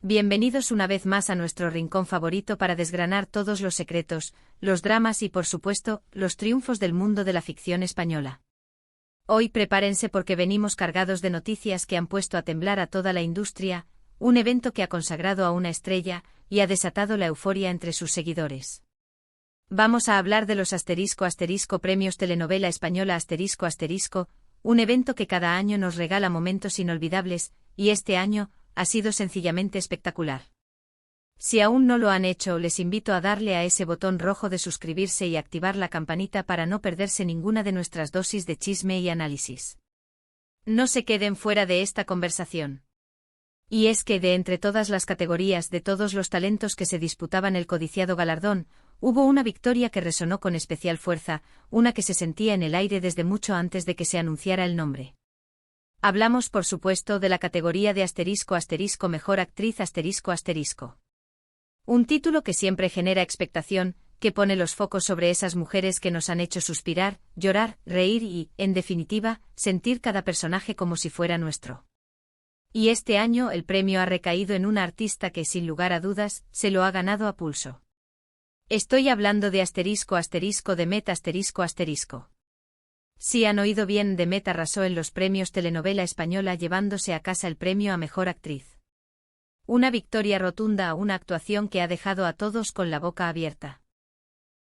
Bienvenidos una vez más a nuestro rincón favorito para desgranar todos los secretos, los dramas y por supuesto, los triunfos del mundo de la ficción española. Hoy prepárense porque venimos cargados de noticias que han puesto a temblar a toda la industria, un evento que ha consagrado a una estrella y ha desatado la euforia entre sus seguidores. Vamos a hablar de los ** Premios Telenovela Española **, un evento que cada año nos regala momentos inolvidables, y este año ha sido sencillamente espectacular. Si aún no lo han hecho, les invito a darle a ese botón rojo de suscribirse y activar la campanita para no perderse ninguna de nuestras dosis de chisme y análisis. No se queden fuera de esta conversación. Y es que de entre todas las categorías de todos los talentos que se disputaban el codiciado galardón, hubo una victoria que resonó con especial fuerza, una que se sentía en el aire desde mucho antes de que se anunciara el nombre. Hablamos por supuesto de la categoría de ** Mejor Actriz **. Un título que siempre genera expectación, que pone los focos sobre esas mujeres que nos han hecho suspirar, llorar, reír y, en definitiva, sentir cada personaje como si fuera nuestro. Y este año el premio ha recaído en una artista que, sin lugar a dudas, se lo ha ganado a pulso. Estoy hablando de ** Demet **. Sí han oído bien, Demet arrasó en los premios Telenovela Española llevándose a casa el premio a Mejor Actriz. Una victoria rotunda a una actuación que ha dejado a todos con la boca abierta.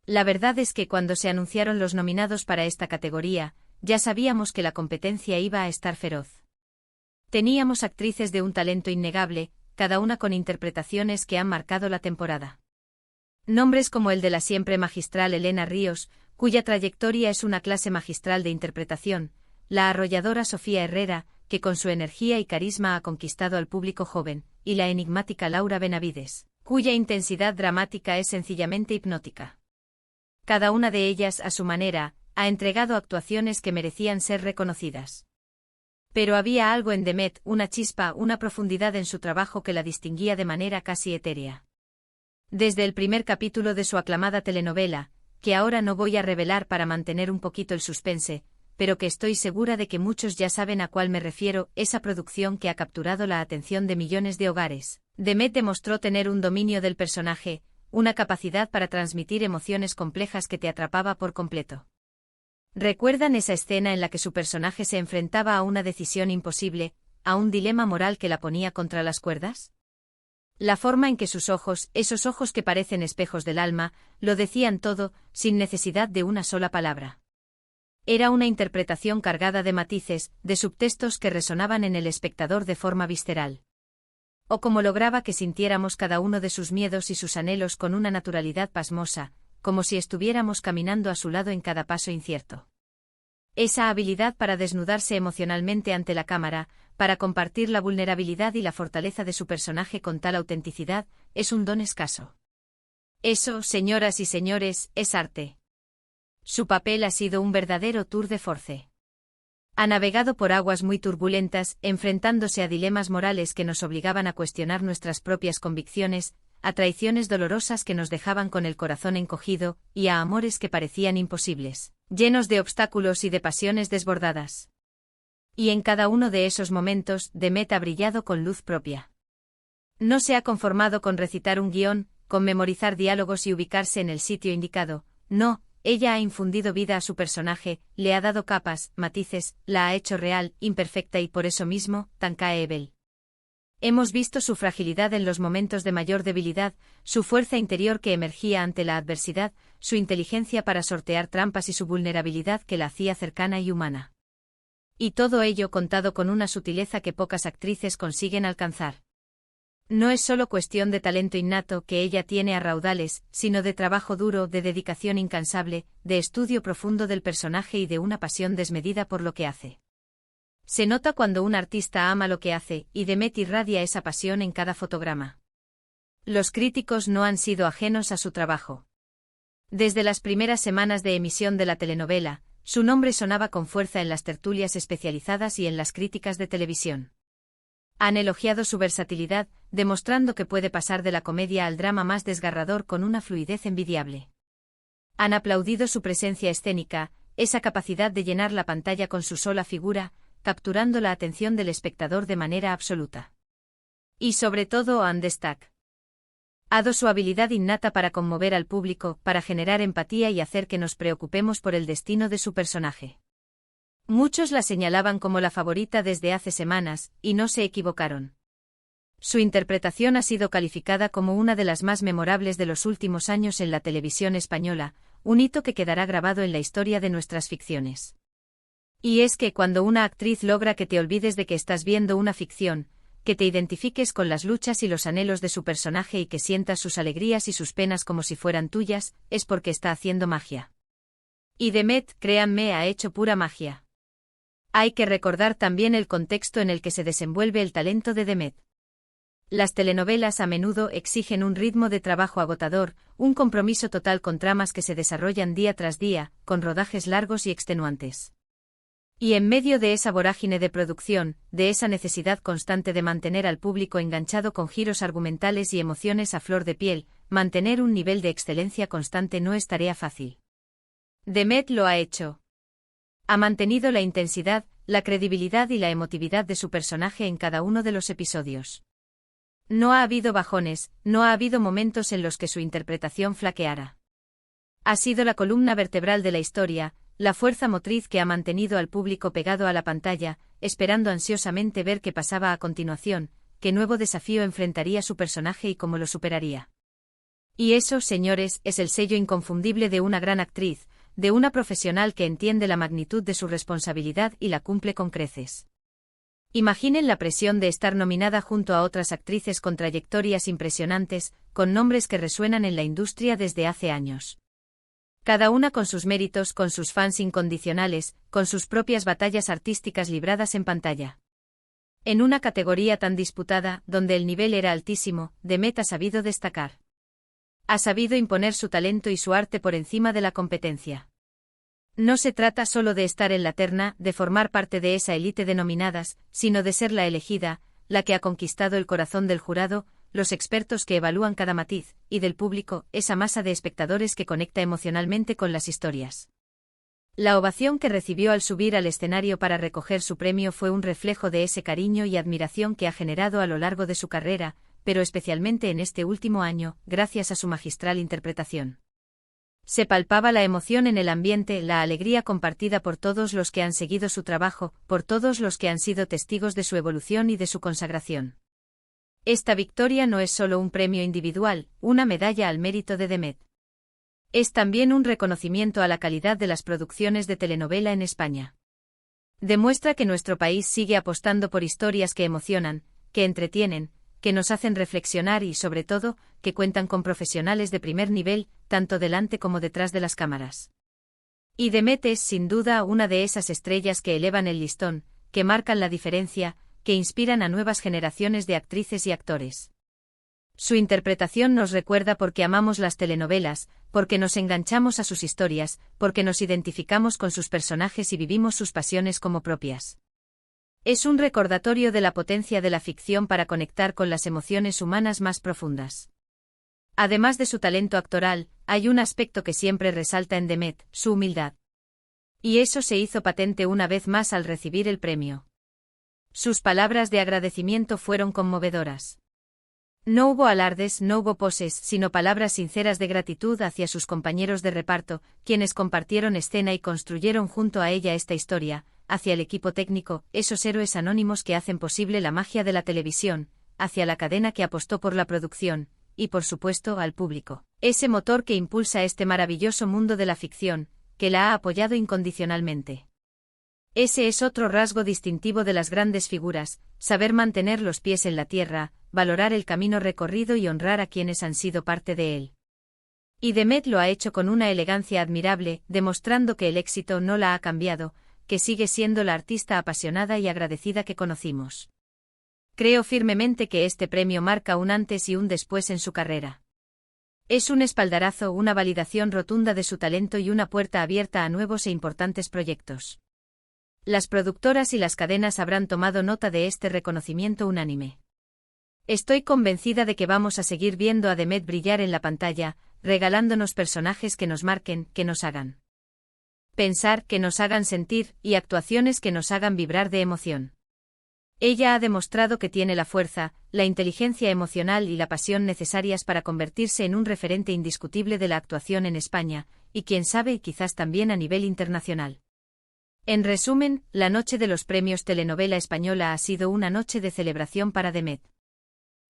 La verdad es que cuando se anunciaron los nominados para esta categoría, ya sabíamos que la competencia iba a estar feroz. Teníamos actrices de un talento innegable, cada una con interpretaciones que han marcado la temporada. Nombres como el de la siempre magistral Elena Ríos, cuya trayectoria es una clase magistral de interpretación, la arrolladora Sofía Herrera, que con su energía y carisma ha conquistado al público joven, y la enigmática Laura Benavides, cuya intensidad dramática es sencillamente hipnótica. Cada una de ellas, a su manera, ha entregado actuaciones que merecían ser reconocidas. Pero había algo en Demet, una chispa, una profundidad en su trabajo que la distinguía de manera casi etérea. Desde el primer capítulo de su aclamada telenovela, que ahora no voy a revelar para mantener un poquito el suspense, pero que estoy segura de que muchos ya saben a cuál me refiero, esa producción que ha capturado la atención de millones de hogares, Demet demostró tener un dominio del personaje, una capacidad para transmitir emociones complejas que te atrapaba por completo. ¿Recuerdan esa escena en la que su personaje se enfrentaba a una decisión imposible, a un dilema moral que la ponía contra las cuerdas? La forma en que sus ojos, esos ojos que parecen espejos del alma, lo decían todo, sin necesidad de una sola palabra. Era una interpretación cargada de matices, de subtextos que resonaban en el espectador de forma visceral. O cómo lograba que sintiéramos cada uno de sus miedos y sus anhelos con una naturalidad pasmosa, como si estuviéramos caminando a su lado en cada paso incierto. Esa habilidad para desnudarse emocionalmente ante la cámara, para compartir la vulnerabilidad y la fortaleza de su personaje con tal autenticidad, es un don escaso. Eso, señoras y señores, es arte. Su papel ha sido un verdadero tour de force. Ha navegado por aguas muy turbulentas, enfrentándose a dilemas morales que nos obligaban a cuestionar nuestras propias convicciones, a traiciones dolorosas que nos dejaban con el corazón encogido, y a amores que parecían imposibles, llenos de obstáculos y de pasiones desbordadas. Y en cada uno de esos momentos, Demet ha brillado con luz propia. No se ha conformado con recitar un guión, con memorizar diálogos y ubicarse en el sitio indicado, no, ella ha infundido vida a su personaje, le ha dado capas, matices, la ha hecho real, imperfecta y por eso mismo, tan caebel. Hemos visto su fragilidad en los momentos de mayor debilidad, su fuerza interior que emergía ante la adversidad, su inteligencia para sortear trampas y su vulnerabilidad que la hacía cercana y humana. Y todo ello contado con una sutileza que pocas actrices consiguen alcanzar. No es solo cuestión de talento innato que ella tiene a raudales, sino de trabajo duro, de dedicación incansable, de estudio profundo del personaje y de una pasión desmedida por lo que hace. Se nota cuando un artista ama lo que hace, y Demet irradia esa pasión en cada fotograma. Los críticos no han sido ajenos a su trabajo. Desde las primeras semanas de emisión de la telenovela, su nombre sonaba con fuerza en las tertulias especializadas y en las críticas de televisión. Han elogiado su versatilidad, demostrando que puede pasar de la comedia al drama más desgarrador con una fluidez envidiable. Han aplaudido su presencia escénica, esa capacidad de llenar la pantalla con su sola figura, capturando la atención del espectador de manera absoluta. Y sobre todo Andestak. Ha dado su habilidad innata para conmover al público, para generar empatía y hacer que nos preocupemos por el destino de su personaje. Muchos la señalaban como la favorita desde hace semanas, y no se equivocaron. Su interpretación ha sido calificada como una de las más memorables de los últimos años en la televisión española, un hito que quedará grabado en la historia de nuestras ficciones. Y es que cuando una actriz logra que te olvides de que estás viendo una ficción, que te identifiques con las luchas y los anhelos de su personaje y que sientas sus alegrías y sus penas como si fueran tuyas, es porque está haciendo magia. Y Demet, créanme, ha hecho pura magia. Hay que recordar también el contexto en el que se desenvuelve el talento de Demet. Las telenovelas a menudo exigen un ritmo de trabajo agotador, un compromiso total con tramas que se desarrollan día tras día, con rodajes largos y extenuantes. Y en medio de esa vorágine de producción, de esa necesidad constante de mantener al público enganchado con giros argumentales y emociones a flor de piel, mantener un nivel de excelencia constante no es tarea fácil. Demet lo ha hecho. Ha mantenido la intensidad, la credibilidad y la emotividad de su personaje en cada uno de los episodios. No ha habido bajones, no ha habido momentos en los que su interpretación flaqueara. Ha sido la columna vertebral de la historia, la fuerza motriz que ha mantenido al público pegado a la pantalla, esperando ansiosamente ver qué pasaba a continuación, qué nuevo desafío enfrentaría su personaje y cómo lo superaría. Y eso, señores, es el sello inconfundible de una gran actriz, de una profesional que entiende la magnitud de su responsabilidad y la cumple con creces. Imaginen la presión de estar nominada junto a otras actrices con trayectorias impresionantes, con nombres que resuenan en la industria desde hace años. Cada una con sus méritos, con sus fans incondicionales, con sus propias batallas artísticas libradas en pantalla. En una categoría tan disputada, donde el nivel era altísimo, Demet ha sabido destacar. Ha sabido imponer su talento y su arte por encima de la competencia. No se trata solo de estar en la terna, de formar parte de esa élite de nominadas, sino de ser la elegida, la que ha conquistado el corazón del jurado, los expertos que evalúan cada matiz, y del público, esa masa de espectadores que conecta emocionalmente con las historias. La ovación que recibió al subir al escenario para recoger su premio fue un reflejo de ese cariño y admiración que ha generado a lo largo de su carrera, pero especialmente en este último año, gracias a su magistral interpretación. Se palpaba la emoción en el ambiente, la alegría compartida por todos los que han seguido su trabajo, por todos los que han sido testigos de su evolución y de su consagración. Esta victoria no es solo un premio individual, una medalla al mérito de Demet. Es también un reconocimiento a la calidad de las producciones de telenovela en España. Demuestra que nuestro país sigue apostando por historias que emocionan, que entretienen, que nos hacen reflexionar y, sobre todo, que cuentan con profesionales de primer nivel, tanto delante como detrás de las cámaras. Y Demet es, sin duda, una de esas estrellas que elevan el listón, que marcan la diferencia, que inspiran a nuevas generaciones de actrices y actores. Su interpretación nos recuerda por qué amamos las telenovelas, porque nos enganchamos a sus historias, porque nos identificamos con sus personajes y vivimos sus pasiones como propias. Es un recordatorio de la potencia de la ficción para conectar con las emociones humanas más profundas. Además de su talento actoral, hay un aspecto que siempre resalta en Demet, su humildad. Y eso se hizo patente una vez más al recibir el premio. Sus palabras de agradecimiento fueron conmovedoras. No hubo alardes, no hubo poses, sino palabras sinceras de gratitud hacia sus compañeros de reparto, quienes compartieron escena y construyeron junto a ella esta historia, hacia el equipo técnico, esos héroes anónimos que hacen posible la magia de la televisión, hacia la cadena que apostó por la producción, y por supuesto al público, ese motor que impulsa este maravilloso mundo de la ficción, que la ha apoyado incondicionalmente. Ese es otro rasgo distintivo de las grandes figuras, saber mantener los pies en la tierra, valorar el camino recorrido y honrar a quienes han sido parte de él. Y Demet lo ha hecho con una elegancia admirable, demostrando que el éxito no la ha cambiado, que sigue siendo la artista apasionada y agradecida que conocimos. Creo firmemente que este premio marca un antes y un después en su carrera. Es un espaldarazo, una validación rotunda de su talento y una puerta abierta a nuevos e importantes proyectos. Las productoras y las cadenas habrán tomado nota de este reconocimiento unánime. Estoy convencida de que vamos a seguir viendo a Demet brillar en la pantalla, regalándonos personajes que nos marquen, que nos hagan pensar, que nos hagan sentir, y actuaciones que nos hagan vibrar de emoción. Ella ha demostrado que tiene la fuerza, la inteligencia emocional y la pasión necesarias para convertirse en un referente indiscutible de la actuación en España, y quién sabe, quizás también a nivel internacional. En resumen, la noche de los premios Telenovela Española ha sido una noche de celebración para Demet.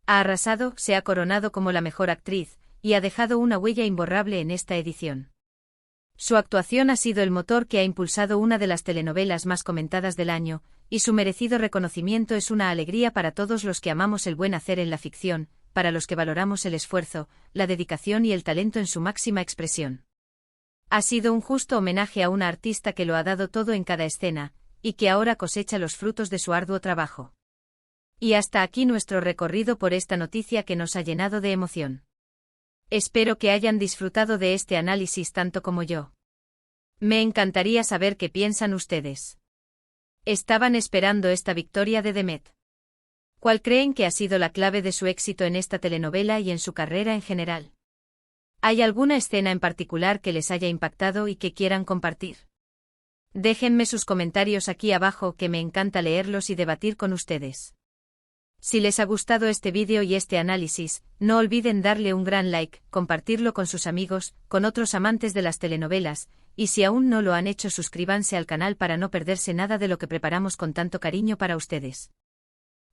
Ha arrasado, se ha coronado como la mejor actriz, y ha dejado una huella imborrable en esta edición. Su actuación ha sido el motor que ha impulsado una de las telenovelas más comentadas del año, y su merecido reconocimiento es una alegría para todos los que amamos el buen hacer en la ficción, para los que valoramos el esfuerzo, la dedicación y el talento en su máxima expresión. Ha sido un justo homenaje a una artista que lo ha dado todo en cada escena, y que ahora cosecha los frutos de su arduo trabajo. Y hasta aquí nuestro recorrido por esta noticia que nos ha llenado de emoción. Espero que hayan disfrutado de este análisis tanto como yo. Me encantaría saber qué piensan ustedes. ¿Estaban esperando esta victoria de Demet? ¿Cuál creen que ha sido la clave de su éxito en esta telenovela y en su carrera en general? ¿Hay alguna escena en particular que les haya impactado y que quieran compartir? Déjenme sus comentarios aquí abajo, que me encanta leerlos y debatir con ustedes. Si les ha gustado este vídeo y este análisis, no olviden darle un gran like, compartirlo con sus amigos, con otros amantes de las telenovelas, y si aún no lo han hecho, suscríbanse al canal para no perderse nada de lo que preparamos con tanto cariño para ustedes.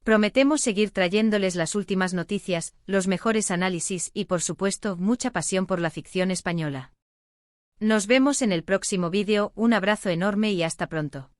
Prometemos seguir trayéndoles las últimas noticias, los mejores análisis y, por supuesto, mucha pasión por la ficción española. Nos vemos en el próximo vídeo, un abrazo enorme y hasta pronto.